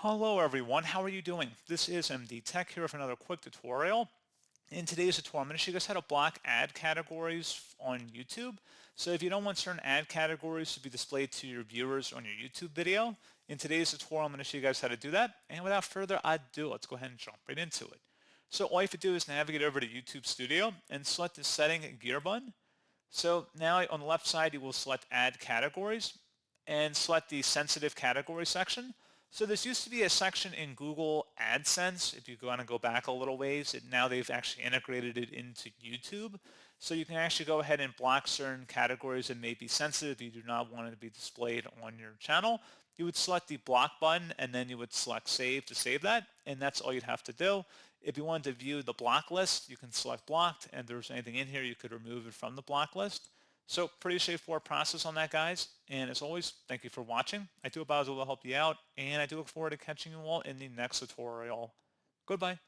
Hello everyone, how are you doing? This is MD Tech here with another quick tutorial. In today's tutorial, I'm going to show you guys how to block ad categories on YouTube. So if you don't want certain ad categories to be displayed to your viewers on your YouTube video, in today's tutorial, I'm going to show you guys how to do that. And without further ado, let's go ahead and jump right into it. So all you have to do is navigate over to YouTube Studio and select the setting gear button. So now on the left side, you will select add categories and select the sensitive category section. So this used to be a section in Google AdSense. If you want to go back a little ways, now they've actually integrated it into YouTube. So you can actually go ahead and block certain categories that may be sensitive. You do not want it to be displayed on your channel. You would select the block button and then you would select save to save that. And that's all you'd have to do. If you wanted to view the block list, you can select blocked, and if there's anything in here, you could remove it from the block list. So pretty straightforward process on that, guys. And as always, thank you for watching. I do hope I was able to help you out, and I do look forward to catching you all in the next tutorial. Goodbye.